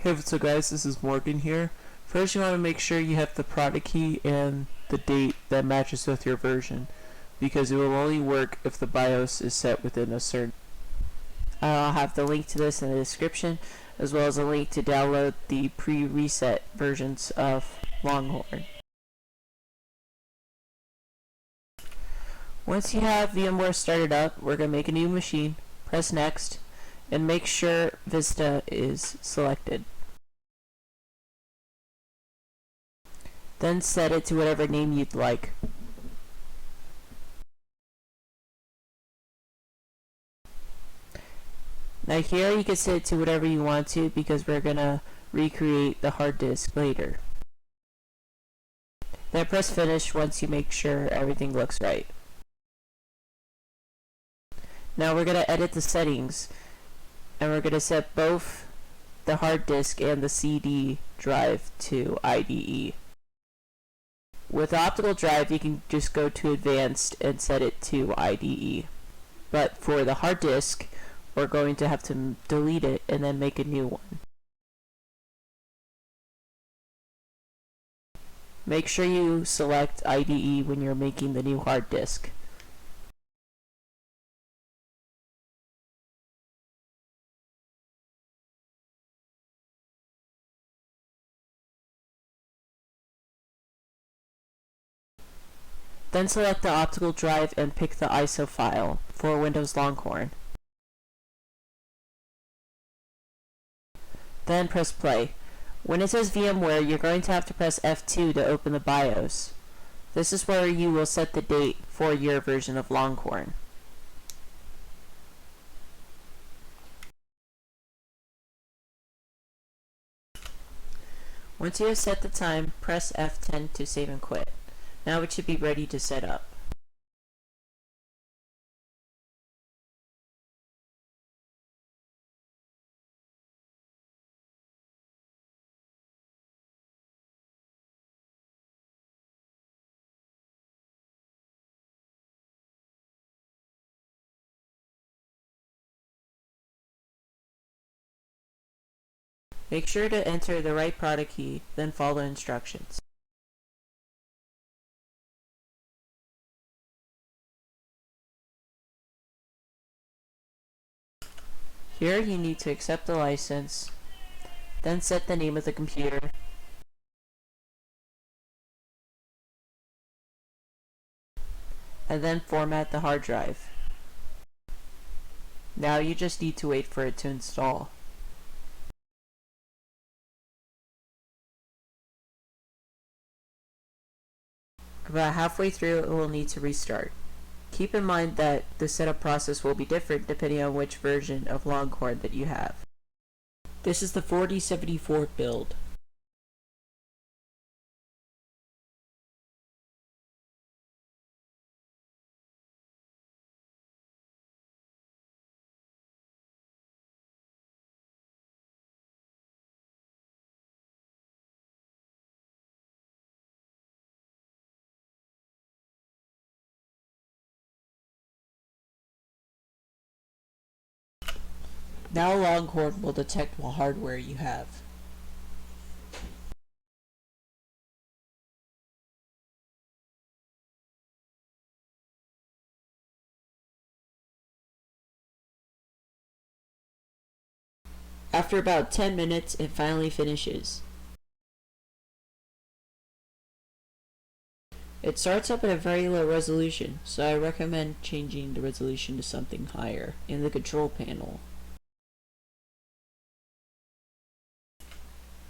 Hey, what's up guys, this is Morgan here. First you want to make sure you have the product key and the date that matches with your version, because it will only work if the BIOS is set within a certain. I'll have the link to this in the description, as well as a link to download the pre-reset versions of Longhorn. Once you have VMware started up, we're going to make a new machine, press next, and make sure Vista is selected. Then set it to whatever name you'd like. Now here you can set it to whatever you want to, because we're gonna recreate the hard disk later. Then press finish once you make sure everything looks right. Now we're gonna edit the settings, and we're gonna set both the hard disk and the CD drive to IDE. With the optical drive, you can just go to advanced and set it to IDE. But for the hard disk, we're going to have to delete it and then make a new one. Make sure you select IDE when you're making the new hard disk. Then select the optical drive and pick the ISO file for Windows Longhorn. Then press play. When it says VMware, you're going to have to press F2 to open the BIOS. This is where you will set the date for your version of Longhorn. Once you have set the time, press F10 to save and quit. Now it should be ready to set up. Make sure to enter the right product key, then follow instructions. Here you need to accept the license, then set the name of the computer, and then format the hard drive. Now you just need to wait for it to install. About halfway through, it will need to restart. Keep in mind that the setup process will be different depending on which version of Longhorn that you have. This is the 4074 build. Now Longhorn will detect what hardware you have. After about 10 minutes, it finally finishes. It starts up at a very low resolution, so I recommend changing the resolution to something higher in the control panel.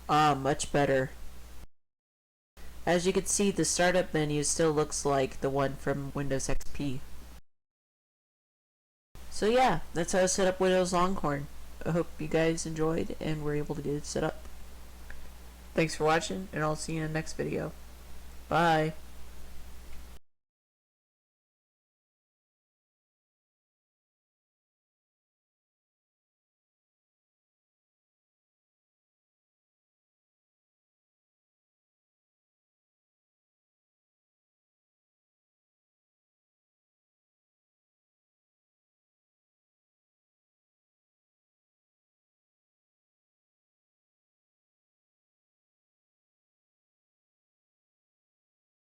Much better. As you can see, the startup menu still looks like the one from Windows XP. So yeah, that's how I set up Windows Longhorn. I hope you guys enjoyed and were able to get it set up. Thanks for watching, and I'll see you in the next video. Bye!